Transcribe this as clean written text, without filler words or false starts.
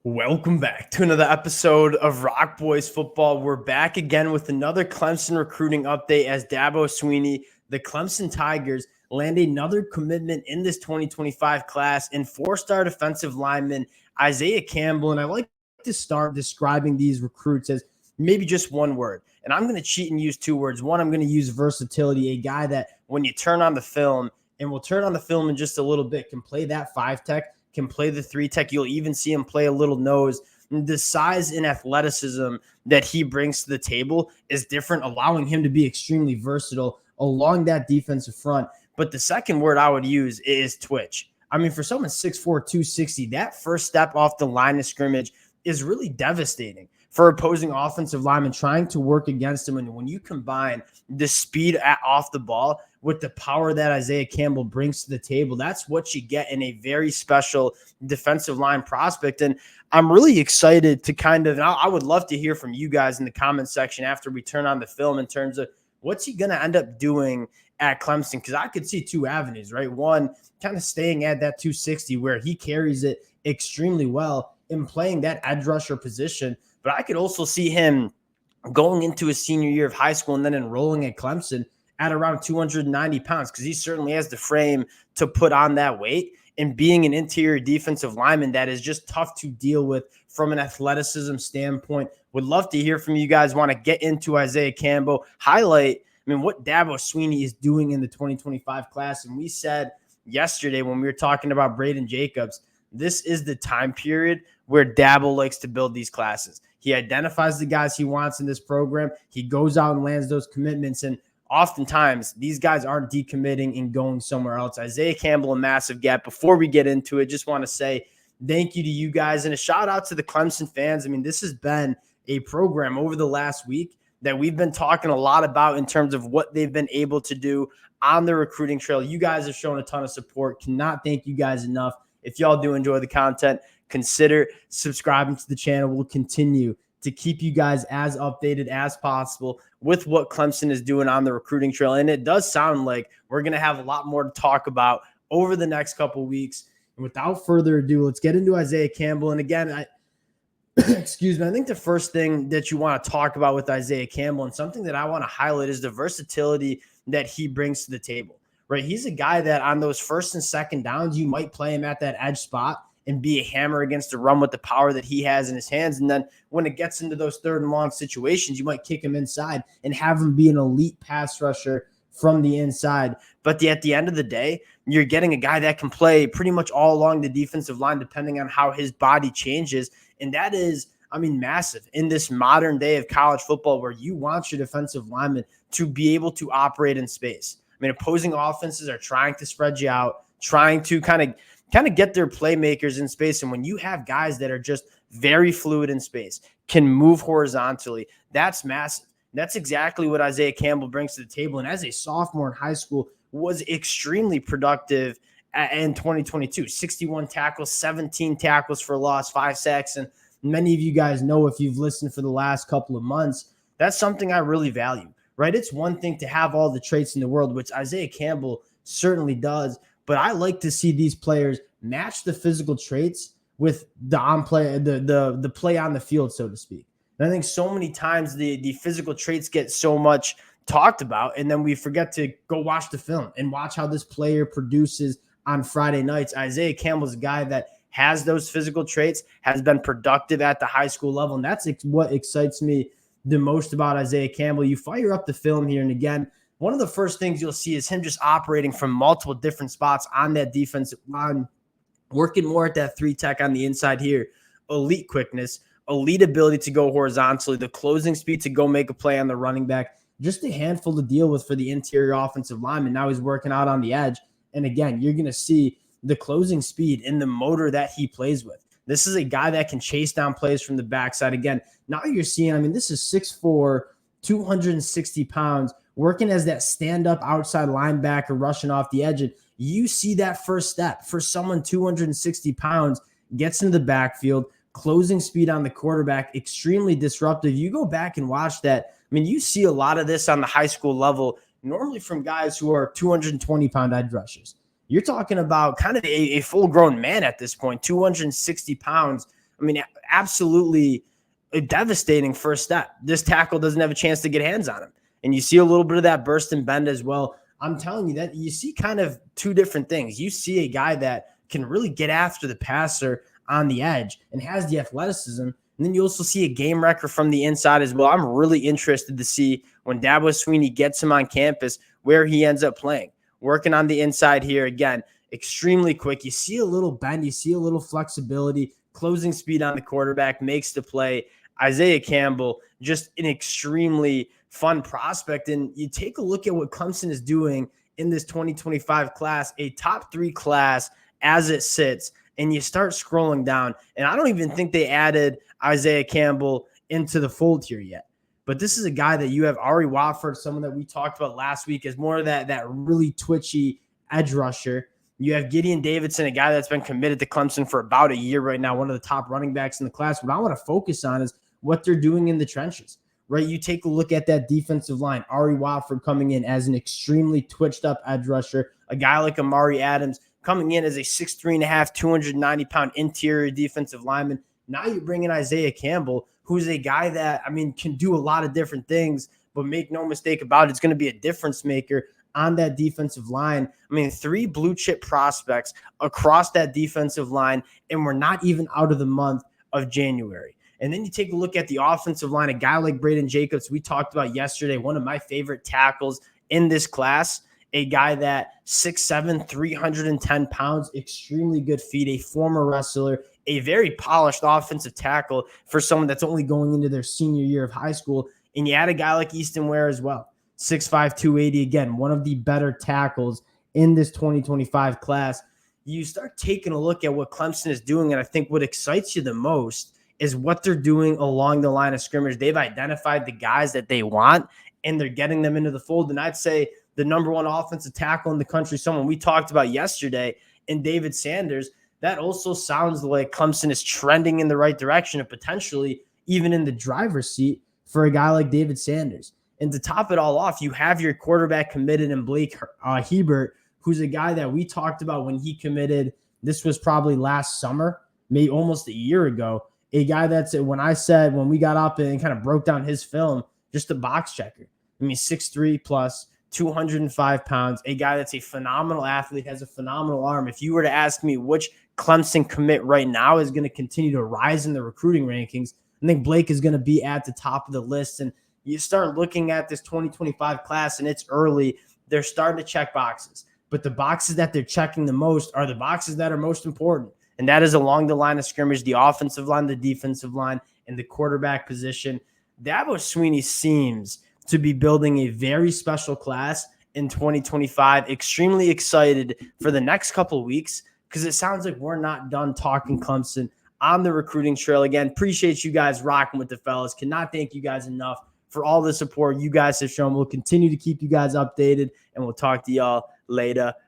Welcome back to another episode of Rock Boys Football. We're back again with another Clemson recruiting update as Dabo Swinney, the Clemson Tigers, land another commitment in this 2025 class in four-star defensive lineman Isaiah Campbell. And I like to start describing these recruits as maybe just one word. And I'm going to cheat and use two words. One, I'm going to use versatility, a guy that when you turn on the film, and we'll turn on the film in just a little bit, can play that 5-tech, can play the 3-tech. You'll even see him play a little nose. The size and athleticism that he brings to the table is different, allowing him to be extremely versatile along that defensive front. But the second word I would use is twitch. I mean, for someone 6'4", 260, that first step off the line of scrimmage is really devastating for opposing offensive linemen trying to work against him. And when you combine the speed off the ball with the power that Isaiah Campbell brings to the table, that's what you get in a very special defensive line prospect. And I'm really excited to I would love to hear from you guys in the comment section after we turn on the film in terms of what's he going to end up doing at Clemson, because I could see two avenues, right? One, kind of staying at that 260 where he carries it extremely well in playing that edge rusher position. But I could also see him going into his senior year of high school and then enrolling at Clemson at around 290 pounds, because he certainly has the frame to put on that weight, and being an interior defensive lineman that is just tough to deal with from an athleticism standpoint. Would love to hear from you guys. Want to get into Isaiah Campbell, highlight, what Dabo Swinney is doing in the 2025 class. And we said yesterday when we were talking about Braden Jacobs, this is the time period where Dabo likes to build these classes. He identifies the guys he wants in this program. He goes out and lands those commitments. And oftentimes, these guys aren't decommitting and going somewhere else. Isaiah Campbell, a massive gap. Before we get into it, just want to say thank you to you guys and a shout out to the Clemson fans. This has been a program over the last week that we've been talking a lot about in terms of what they've been able to do on the recruiting trail. You guys have shown a ton of support. Cannot thank you guys enough. If y'all do enjoy the content, consider subscribing to the channel. We'll continue to keep you guys as updated as possible with what Clemson is doing on the recruiting trail. And it does sound like we're going to have a lot more to talk about over the next couple weeks. And without further ado, let's get into Isaiah Campbell. And again, excuse me, I think the first thing that you want to talk about with Isaiah Campbell, and something that I want to highlight, is the versatility that he brings to the table, right? He's a guy that on those first and second downs, you might play him at that edge spot and be a hammer against the run with the power that he has in his hands. And then when it gets into those third and long situations, you might kick him inside and have him be an elite pass rusher from the inside. But at the end of the day, you're getting a guy that can play pretty much all along the defensive line, depending on how his body changes. And that is, massive in this modern day of college football, where you want your defensive lineman to be able to operate in space. Opposing offenses are trying to spread you out, trying to kind of get their playmakers in space. And when you have guys that are just very fluid in space, can move horizontally, that's massive. That's exactly what Isaiah Campbell brings to the table. And as a sophomore in high school, was extremely productive in 2022. 61 tackles, 17 tackles for loss, 5 sacks. And many of you guys know, if you've listened for the last couple of months, that's something I really value, right? It's one thing to have all the traits in the world, which Isaiah Campbell certainly does. But I like to see these players match the physical traits with the play on the field, so to speak. And I think so many times the physical traits get so much talked about, and then we forget to go watch the film and watch how this player produces on Friday nights. Isaiah Campbell's a guy that has those physical traits, has been productive at the high school level, and that's what excites me the most about Isaiah Campbell. You fire up the film here, and again, one of the first things you'll see is him just operating from multiple different spots on that defensive line, working more at that 3-tech on the inside here. Elite quickness, elite ability to go horizontally, the closing speed to go make a play on the running back. Just a handful to deal with for the interior offensive lineman. Now he's working out on the edge. And again, you're going to see the closing speed and the motor that he plays with. This is a guy that can chase down plays from the backside. Again, now you're seeing, this is 6'4", 260 pounds, working as that stand-up outside linebacker, rushing off the edge. And you see that first step for someone 260 pounds, gets into the backfield, closing speed on the quarterback, extremely disruptive. You go back and watch that. You see a lot of this on the high school level, normally from guys who are 220-pound edge rushers. You're talking about kind of a full-grown man at this point, 260 pounds. I mean, absolutely a devastating first step. This tackle doesn't have a chance to get hands on him. And you see a little bit of that burst and bend as well. I'm telling you that you see kind of two different things. You see a guy that can really get after the passer on the edge and has the athleticism. And then you also see a game wrecker from the inside as well. I'm really interested to see when Dabo Swinney gets him on campus where he ends up playing. Working on the inside here again, extremely quick. You see a little bend, you see a little flexibility, closing speed on the quarterback, makes the play. Isaiah Campbell, just an extremely fun prospect. And you take a look at what Clemson is doing in this 2025 class, a top 3 class as it sits, and you start scrolling down. And I don't even think they added Isaiah Campbell into the fold here yet. But this is a guy that you have Ari Wofford, someone that we talked about last week, as more of that really twitchy edge rusher. You have Gideon Davidson, a guy that's been committed to Clemson for about a year right now, one of the top running backs in the class. What I want to focus on is what they're doing in the trenches, right? You take a look at that defensive line. Ari Wofford coming in as an extremely twitched up edge rusher. A guy like Amari Adams coming in as a 6'3.5", 290-pound interior defensive lineman. Now you bring in Isaiah Campbell, who's a guy that, I mean, can do a lot of different things, but make no mistake about it, it's going to be a difference maker on that defensive line. I mean, 3 blue chip prospects across that defensive line, and we're not even out of the month of January. And then you take a look at the offensive line, a guy like Braden Jacobs, we talked about yesterday, one of my favorite tackles in this class, a guy that 6'7", 310 pounds, extremely good feet, a former wrestler, a very polished offensive tackle for someone that's only going into their senior year of high school. And you add a guy like Easton Ware as well, 6'5", 280, again, one of the better tackles in this 2025 class. You start taking a look at what Clemson is doing, and I think what excites you the most is what they're doing along the line of scrimmage. They've identified the guys that they want, and they're getting them into the fold. And I'd say the number 1 offensive tackle in the country, someone we talked about yesterday, in David Sanders, that also sounds like Clemson is trending in the right direction and potentially even in the driver's seat for a guy like David Sanders. And to top it all off, you have your quarterback committed in Blake Hebert, who's a guy that we talked about when he committed. This was probably last summer, maybe almost a year ago. A guy that's, when we got up and kind of broke down his film, just a box checker. I mean, 6'3 plus, 205 pounds, a guy that's a phenomenal athlete, has a phenomenal arm. If you were to ask me which Clemson commit right now is going to continue to rise in the recruiting rankings, I think Blake is going to be at the top of the list. And you start looking at this 2025 class, and it's early. They're starting to check boxes. But the boxes that they're checking the most are the boxes that are most important. And that is along the line of scrimmage, the offensive line, the defensive line, and the quarterback position. Dabo Swinney seems to be building a very special class in 2025. Extremely excited for the next couple of weeks because it sounds like we're not done talking Clemson on the recruiting trail. Again, appreciate you guys rocking with the fellas. Cannot thank you guys enough for all the support you guys have shown. We'll continue to keep you guys updated, and we'll talk to y'all later.